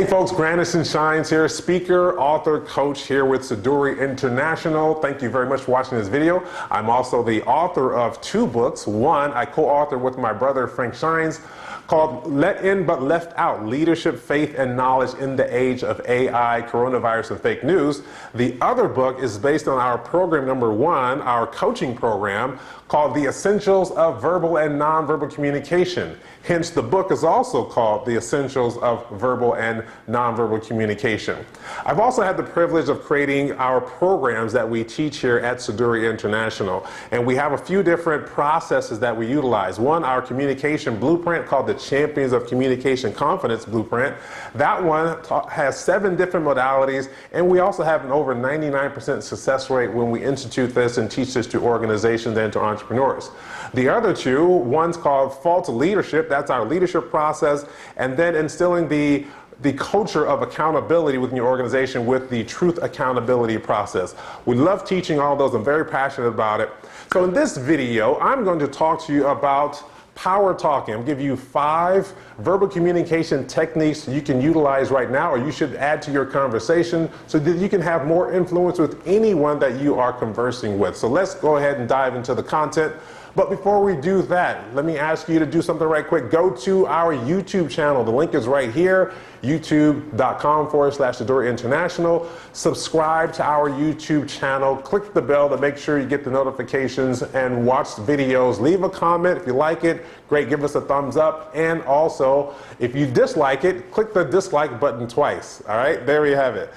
Hey folks, Granison Shines here, speaker, author, coach here with Siduri International. Thank you very much for watching this video. I'm also the author of two books. One I co-authored with my brother Frank Shines called Let In But Left Out, Leadership, Faith, and Knowledge in the Age of AI, Coronavirus, and Fake News. The other book is based on our program number one, our coaching program called The Essentials of Verbal and Nonverbal Communication. Hence, the book is also called The Essentials of Verbal and Nonverbal Communication. I've also had the privilege of creating our programs that we teach here at Siduri International. And we have a few different processes that we utilize. One, our communication blueprint called the Champions of Communication Confidence Blueprint. That one has 7 different modalities, and we also have an over 99% success rate when we institute this and teach this to organizations and to entrepreneurs. The other two, one's called Fault Leadership, that's our leadership process, and then instilling the culture of accountability within your organization with the Truth Accountability process. We love teaching all those. I'm very passionate about it. So in this video, I'm going to talk to you about power talking. I'm giving you 5 verbal communication techniques you can utilize right now, or you should add to your conversation so that you can have more influence with anyone that you are conversing with. So let's go ahead and dive into the content. But before we do that, let me ask you to do something right quick. Go to our YouTube channel. The link is right here, youtube.com/Siduri International. Subscribe to our YouTube channel. Click the bell to make sure you get the notifications and watch the videos. Leave a comment if you like it. Great, give us a thumbs up. And also, if you dislike it, click the dislike button twice. All right, there you have it.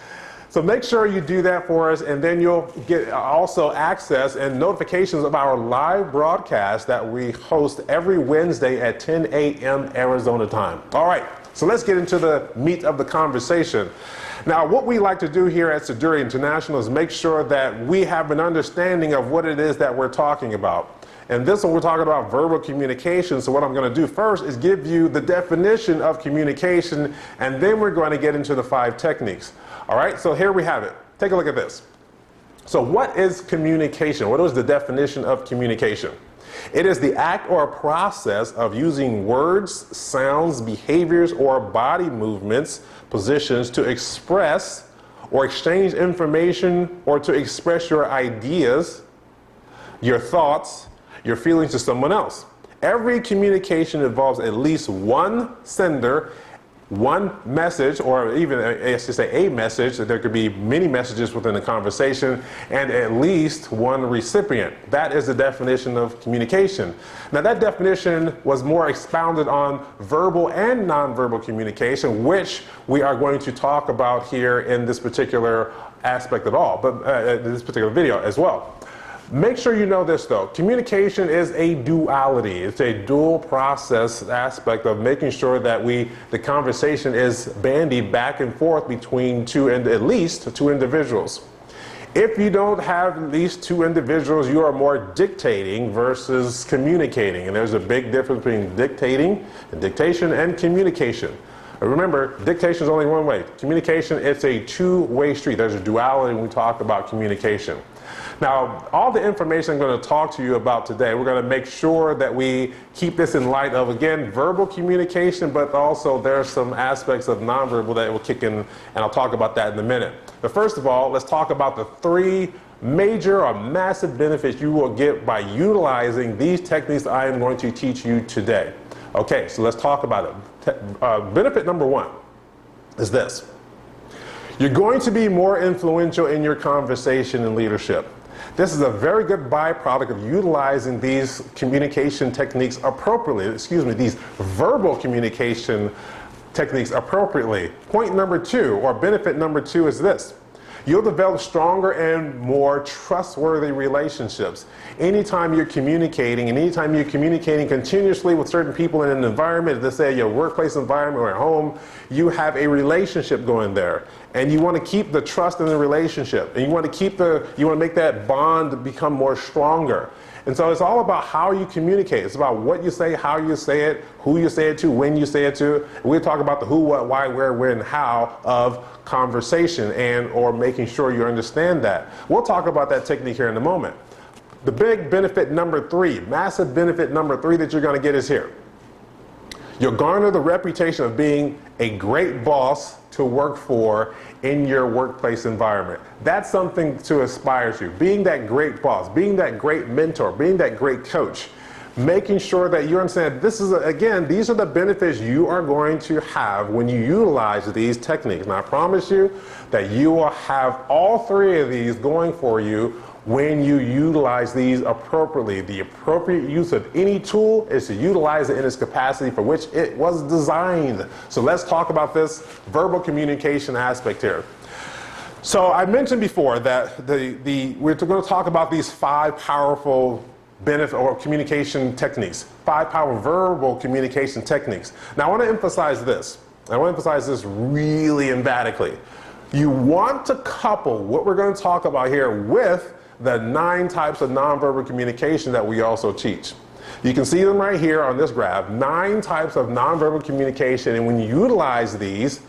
So make sure you do that for us, and then you'll get also access and notifications of our live broadcast that we host every Wednesday at 10 a.m. Arizona time. All right, so let's get into the meat of the conversation. Now, what we like to do here at Siduri International is make sure that we have an understanding of what it is that we're talking about. And this one, we're talking about verbal communication. So what I'm going to do first is give you the definition of communication, and then we're going to get into the 5 techniques. All right, so here we have it. Take a look at this. So what is communication? What is the definition of communication? It is the act or process of using words, sounds, behaviors, or body movements, positions to express or exchange information or to express your ideas, your thoughts, your feelings to someone else. Every communication involves at least one sender, one message, or even I should say a message. There could be many messages within a conversation, and at least one recipient. That is the definition of communication. Now, that definition was more expounded on verbal and nonverbal communication, which we are going to talk about here in this particular aspect at all, but this particular video as well. Make sure you know this though. Communication is a duality. It's a dual process aspect of making sure that the conversation is bandied back and forth between at least two individuals. If you don't have at least 2 individuals, you are more dictating versus communicating. And there's a big difference between dictation and communication. Remember, dictation is only one way. Communication, it's a 2-way street. There's a duality when we talk about communication. Now, all the information I'm going to talk to you about today, we're going to make sure that we keep this in light of, again, verbal communication, but also there are some aspects of nonverbal that will kick in, and I'll talk about that in a minute. But first of all, let's talk about the 3 major or massive benefits you will get by utilizing these techniques I am going to teach you today. Okay, so let's talk about it. Benefit number 1 is this. You're going to be more influential in your conversation and leadership. This is a very good byproduct of utilizing these communication techniques appropriately, these verbal communication techniques appropriately. Point number 2, or benefit number 2, is this. You'll develop stronger and more trustworthy relationships. Anytime you're communicating, and anytime you're communicating continuously with certain people in an environment, let's say your workplace environment or at home, you have a relationship going there. And you want to keep the trust in the relationship. And you want to make that bond become more stronger. And so it's all about how you communicate. It's about what you say, how you say it, who you say it to, when you say it to. We'll talk about the who, what, why, where, when, how of conversation or making sure you understand that. We'll talk about that technique here in a moment. The big benefit number 3, massive benefit number 3 that you're going to get is here. You'll garner the reputation of being a great boss to work for in your workplace environment. That's something to aspire to. Being that great boss, being that great mentor, being that great coach, making sure that you understand this is, again, these are the benefits you are going to have when you utilize these techniques. And I promise you that you will have all three of these going for you when you utilize these appropriately. The appropriate use of any tool is to utilize it in its capacity for which it was designed. So let's talk about this verbal communication aspect here. So I mentioned before that we're going to talk about these 5 powerful benefit or communication techniques, 5 powerful verbal communication techniques. Now I want to emphasize this. I want to emphasize this really emphatically. You want to couple what we're going to talk about here with the 9 types of nonverbal communication that we also teach. You can see them right here on this graph, 9 types of nonverbal communication, and when you utilize these,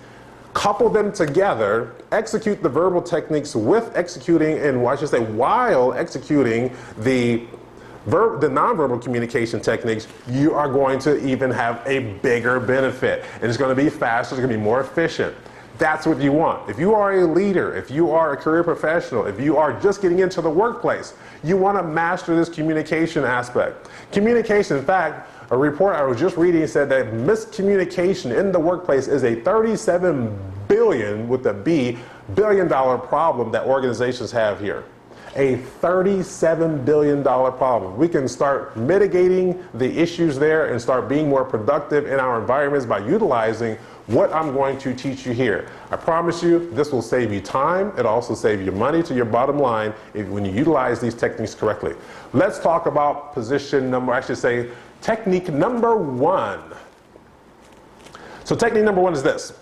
couple them together, execute the verbal techniques with executing, and I should say while executing the nonverbal communication techniques, you are going to even have a bigger benefit. And it's going to be faster, it's going to be more efficient. That's what you want. If you are a leader, if you are a career professional, if you are just getting into the workplace, you want to master this communication aspect. Communication, in fact, a report I was just reading said that miscommunication in the workplace is a $37 billion, with a B, billion-dollar problem that organizations have here. A $37 billion problem. We can start mitigating the issues there and start being more productive in our environments by utilizing what I'm going to teach you here. I promise you this will save you time. It also save you money to your bottom line when you utilize these techniques correctly. Let's talk about technique number 1. So technique number 1 is this.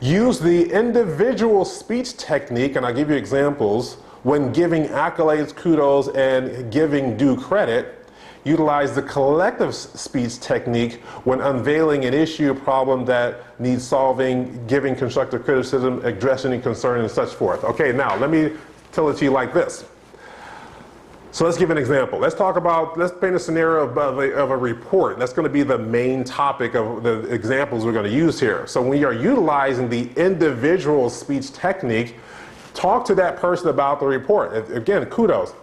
Use the individual speech technique, and I'll give you examples, when giving accolades, kudos, and giving due credit. Utilize the collective speech technique when unveiling an issue, problem that needs solving, giving constructive criticism, addressing concern, and such forth. Okay, now let me tell it to you like this. So let's give an example. Let's paint a scenario of a report. That's going to be the main topic of the examples we're going to use here. So when you're utilizing the individual speech technique, talk to that person about the report. Again, kudos.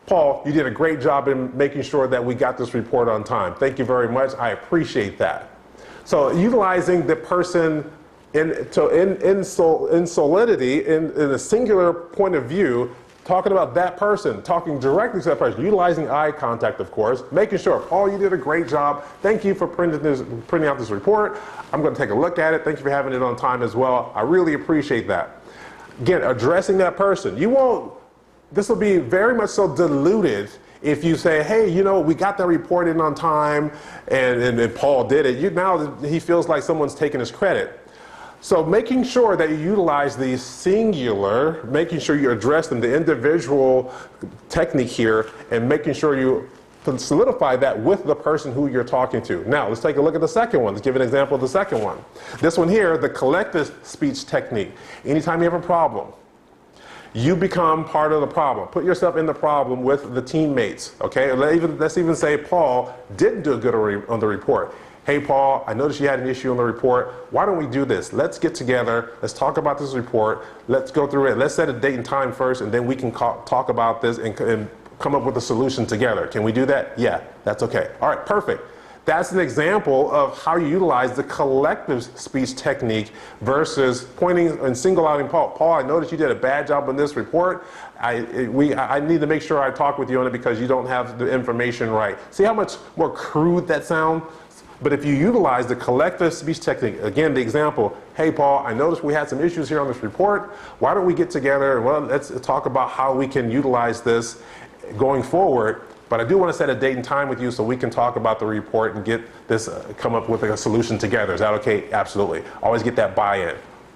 Paul, you did a great job in making sure that we got this report on time. Thank you very much. I appreciate that. So utilizing the person in solidity, in a singular point of view, talking about that person, talking directly to that person, utilizing eye contact, of course, making sure, Paul, you did a great job. Thank you for printing out this report. I'm going to take a look at it. Thank you for having it on time as well. I really appreciate that. Again, addressing that person. This will be very much so diluted if you say, hey, we got that report in on time and Paul did it. Now he feels like someone's taking his credit. So making sure that you utilize the singular, making sure you address them, the individual technique here, and making sure you solidify that with the person who you're talking to. Now, let's take a look at the second one. Let's give an example of the second one. This one here, the collective speech technique. Anytime you have a problem, you become part of the problem. Put yourself in the problem with the teammates, okay? Let's even say Paul didn't do good on the report. Hey, Paul, I noticed you had an issue on the report. Why don't we do this? Let's get together. Let's talk about this report. Let's go through it. Let's set a date and time first, and then we can talk about this and come up with a solution together. Can we do that? Yeah, that's okay. All right, perfect. That's an example of how you utilize the collective speech technique versus pointing and single outing Paul. Paul, I noticed you did a bad job on this report. I need to make sure I talk with you on it because you don't have the information right. See how much more crude that sounds? But if you utilize the collective speech technique, again, the example, hey, Paul, I noticed we had some issues here on this report. Why don't we get together and let's talk about how we can utilize this going forward. But I do want to set a date and time with you so we can talk about the report and get this, come up with a solution together. Is that okay? Absolutely. Always get that buy-in.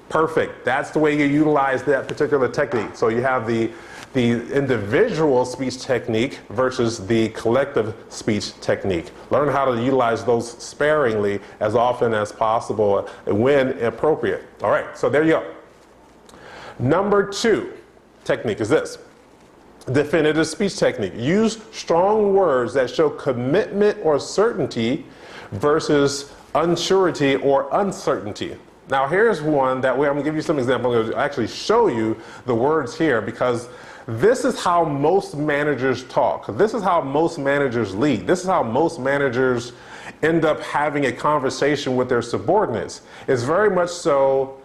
Perfect. That's the way you utilize that particular technique. So you have the individual speech technique versus the collective speech technique. Learn how to utilize those sparingly as often as possible when appropriate. All right, so there you go. Number 2 technique is this. Definitive speech technique. Use strong words that show commitment or certainty versus unsurety or uncertainty. Now here's one that I'm going to give you some examples. I'm going to actually show you the words here because this is how most managers talk. This is how most managers lead. This is how most managers end up having a conversation with their subordinates. It's very much so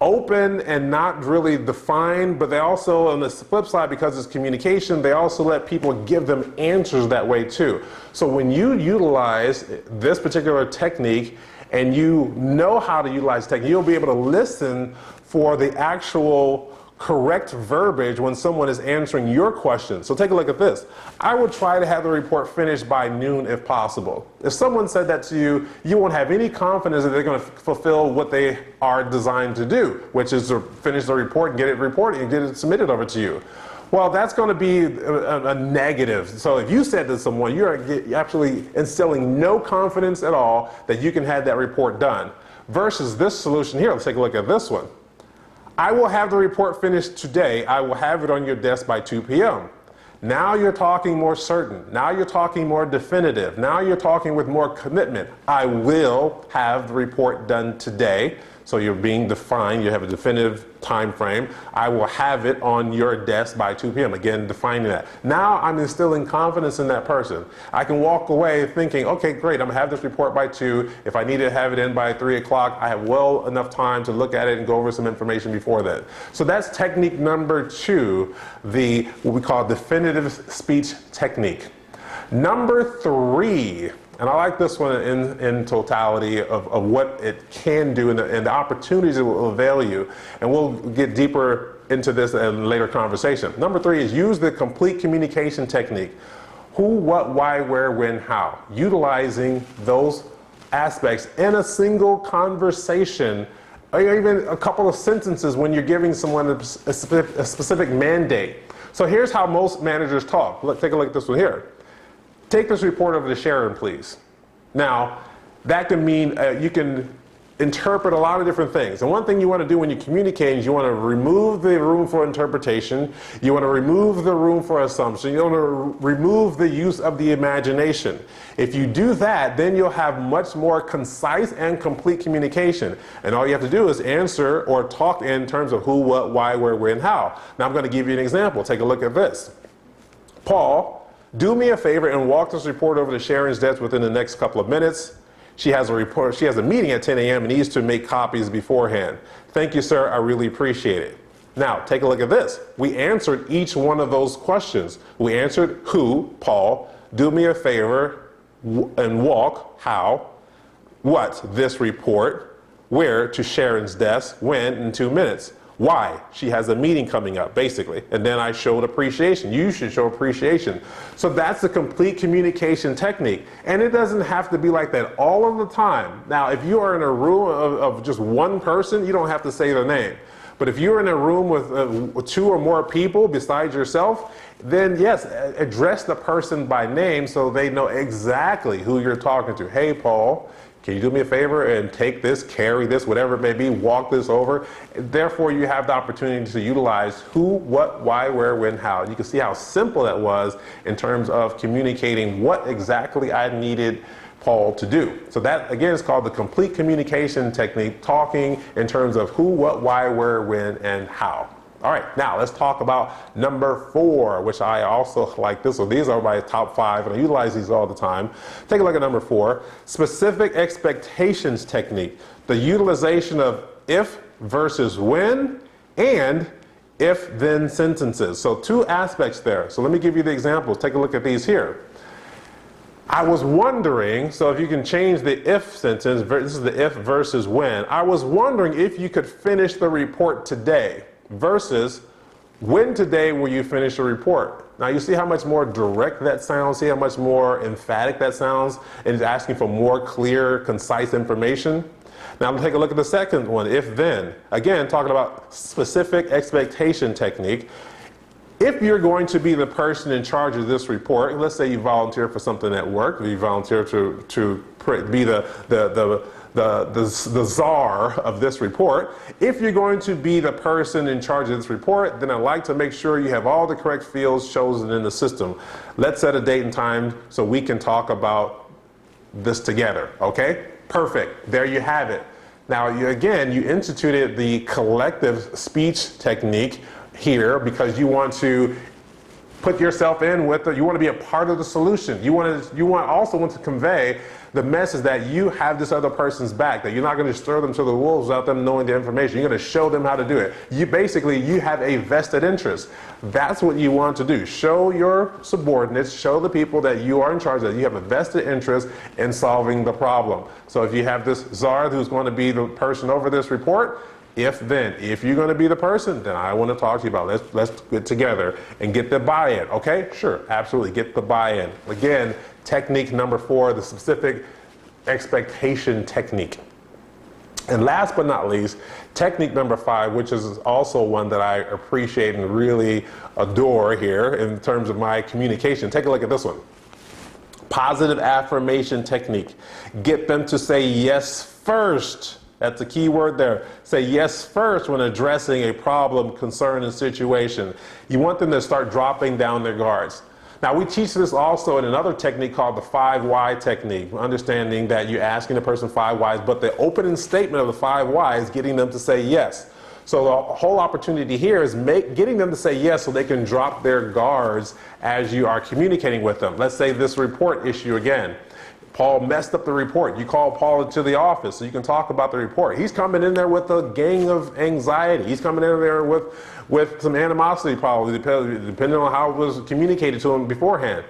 open and not really defined, but they also, on the flip side, because it's communication, they also let people give them answers that way too. So when you utilize this particular technique and you know how to utilize technique, you'll be able to listen for the actual correct verbiage when someone is answering your question. So take a look at this. I would try to have the report finished by noon if possible. If someone said that to you, you won't have any confidence that they're going to fulfill what they are designed to do, which is to finish the report and get it reported and get it submitted over to you. Well, that's going to be a negative. So if you said to someone, you're actually instilling no confidence at all that you can have that report done. Versus this solution here, let's take a look at this one. I will have the report finished today. I will have it on your desk by 2 p.m. Now you're talking more certain. Now you're talking more definitive. Now you're talking with more commitment. I will have the report done today. So you're being defined. You have a definitive time frame. I will have it on your desk by 2 p.m. Again, defining that. Now I'm instilling confidence in that person. I can walk away thinking, okay, great, I'm gonna have this report by 2. If I need to have it in by 3 o'clock, I have well enough time to look at it and go over some information before that. So that's technique number 2, what we call definitive speech technique. Number 3, and I like this one in totality of what it can do and the opportunities it will avail you. And we'll get deeper into this in a later conversation. Number 3 is use the complete communication technique. Who, what, why, where, when, how. Utilizing those aspects in a single conversation or even a couple of sentences when you're giving someone a specific mandate. So here's how most managers talk. Look, take a look at this one here. Take this report over to Sharon, please. Now, that can mean you can interpret a lot of different things. And one thing you want to do when you communicate is you want to remove the room for interpretation. You want to remove the room for assumption. You want to remove the use of the imagination. If you do that, then you'll have much more concise and complete communication. And all you have to do is answer or talk in terms of who, what, why, where, when, how. Now I'm going to give you an example. Take a look at this. Paul, do me a favor and walk this report over to Sharon's desk within the next couple of minutes. She has a meeting at 10 a.m. and needs to make copies beforehand. Thank you, sir. I really appreciate it. Now, take a look at this. We answered each one of those questions. We answered who, Paul, do me a favor and walk, how, what, this report, where, to Sharon's desk, when, in 2 minutes. Why? She has a meeting coming up, basically. And then I showed appreciation. You should show appreciation. So that's the complete communication technique. And it doesn't have to be like that all of the time. Now, if you are in a room of just one person, you don't have to say their name. But if you're in a room with 2 or more people besides yourself, then yes, address the person by name so they know exactly who you're talking to. Hey, Paul, can you do me a favor and take this, carry this, whatever it may be, walk this over? Therefore, you have the opportunity to utilize who, what, why, where, when, how. And you can see how simple that was in terms of communicating what exactly I needed Paul to do. So that, again, is called the complete communication technique, talking in terms of who, what, why, where, when, and how. All right, now let's talk about number 4, which I also like this one. These are my top 5, and I utilize these all the time. Take a look at number 4, specific expectations technique. The utilization of if versus when and if-then sentences. So 2 aspects there. So let me give you the examples. Take a look at these here. I was wondering, so if you can change the if sentence, this is the if versus when. I was wondering if you could finish the report today. Versus, when today will you finish the report? Now you see how much more direct that sounds, see how much more emphatic that sounds, and it's asking for more clear, concise information. Now let's take a look at the second one, if then. Again, talking about specific expectation technique. If you're going to be the person in charge of this report, let's say you volunteer for something at work, or you volunteer to be the czar of this report. If you're going to be the person in charge of this report, then I'd like to make sure you have all the correct fields chosen in the system. Let's set a date and time so we can talk about this together, okay? Perfect. There you have it. Now, again, you instituted the collective speech technique here because you want to put yourself in with you want to be a part of the solution. You also want to convey the message that you have this other person's back, that you're not going to stir them to the wolves without them knowing the information. You're going to show them how to do it. You have a vested interest. That's what you want to do. Show your subordinates, show the people that you are in charge, that you have a vested interest in solving the problem. So if you have this czar who's going to be the person over this report, if you're going to be the person, then I want to talk to you about it. Let's get together and get the buy-in. Okay? Sure, absolutely. Get the buy-in. Again, technique number 4, the specific expectation technique. And last but not least, technique number 5, which is also one that I appreciate and really adore here in terms of my communication. Take a look at this one. Positive affirmation technique. Get them to say yes first. That's the key word there. Say yes first when addressing a problem, concern, and situation. You want them to start dropping down their guards. Now, we teach this also in another technique called the 5 why technique, understanding that you're asking the person 5 whys, but the opening statement of the 5 whys, getting them to say yes. So the whole opportunity here is getting them to say yes so they can drop their guards as you are communicating with them. Let's say this report issue again. Paul messed up the report. You call Paul into the office so you can talk about the report. He's coming in there with a gang of anxiety. He's coming in there with some animosity probably, depending on how it was communicated to him beforehand.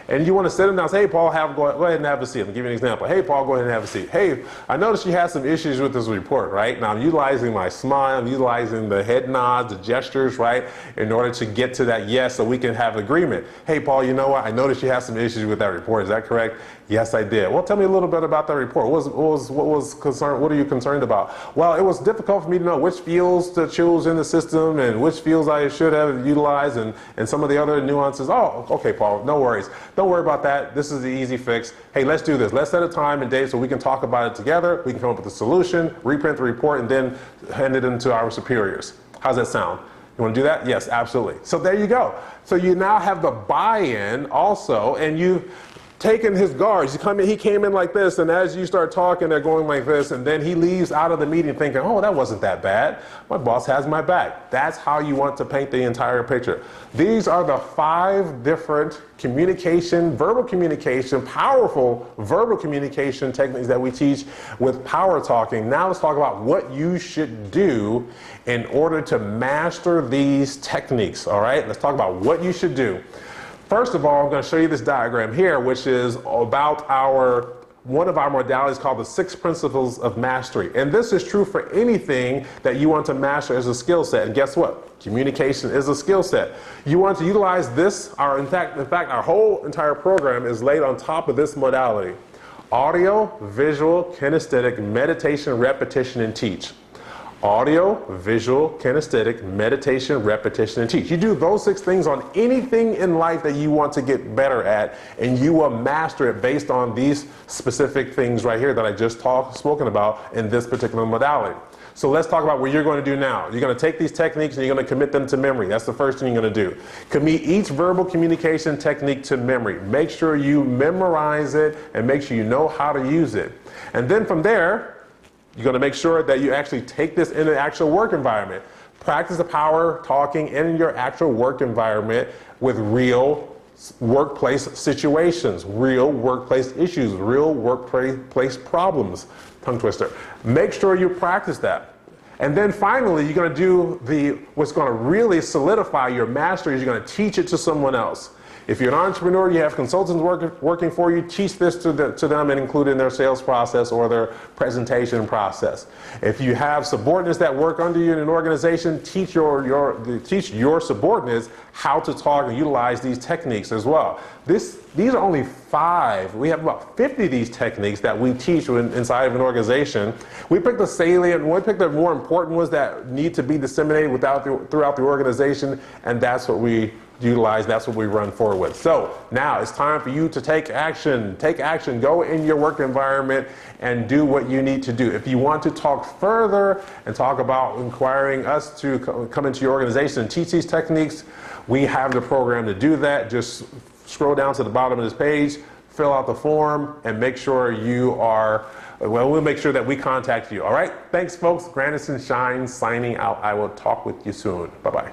And you want to sit him down and say, hey, Paul, go ahead and have a seat. I'll give you an example. Hey, Paul, go ahead and have a seat. Hey, I noticed you had some issues with this report, right? Now, I'm utilizing my smile, I'm utilizing the head nods, the gestures, right, in order to get to that yes so we can have agreement. Hey, Paul, you know what? I noticed you had some issues with that report. Is that correct? Yes, I did. Well, tell me a little bit about that report. What are you concerned about? Well, it was difficult for me to know which fields to choose in the system and which fields I should have utilized and some of the other nuances. Oh, okay, Paul, no worries. Don't worry about that. This is the easy fix. Hey, let's do this. Let's set a time and date so we can talk about it together. We can come up with a solution, reprint the report, and then hand it into our superiors. How's that sound? You want to do that? Yes, absolutely. So there you go. So you now have the buy-in also, and you've taken his guards. He came in like this, and as you start talking, they're going like this, and then he leaves out of the meeting thinking, oh, that wasn't that bad. My boss has my back. That's how you want to paint the entire picture. These are the 5 different verbal communication, powerful verbal communication techniques that we teach with power talking. Now let's talk about what you should do in order to master these techniques, all right? Let's talk about what you should do. First of all, I'm going to show you this diagram here, which is about one of our modalities called the 6 principles of mastery. And this is true for anything that you want to master as a skill set. And guess what? Communication is a skill set. You want to utilize this. In fact, our whole entire program is laid on top of this modality. Audio, visual, kinesthetic, meditation, repetition, and teach. Audio, visual, kinesthetic, meditation, repetition, and teach. You do those 6 things on anything in life that you want to get better at, and you will master it based on these specific things right here that I just spoken about in this particular modality. So let's talk about what you're going to do now. You're going to take these techniques and you're going to commit them to memory. That's the first thing you're going to do. Commit each verbal communication technique to memory. Make sure you memorize it and make sure you know how to use it. And then from there, you're going to make sure that you actually take this in an actual work environment. Practice the power talking in your actual work environment with real workplace situations, real workplace issues, real workplace problems. Tongue twister. Make sure you practice that. And then finally, you're going to do what's going to really solidify your mastery is you're going to teach it to someone else. If you're an entrepreneur, you have consultants working for you, teach this to them and include it in their sales process or their presentation process. If you have subordinates that work under you in an organization, teach your subordinates how to talk and utilize these techniques as well. These are only 5. We have about 50 of these techniques that we teach inside of an organization. We picked the salient, we picked the more important ones that need to be disseminated throughout the organization, and that's what we utilize, that's what we run forward with. So now it's time for you to take action. Take action, go in your work environment and do what you need to do. If you want to talk further and talk about inquiring us to come into your organization and teach these techniques, we have the program to do that. Just scroll down to the bottom of this page, fill out the form, and make sure you are, well, we'll make sure that we contact you. All right? Thanks, folks. Granison Shines signing out. I will talk with you soon. Bye-bye.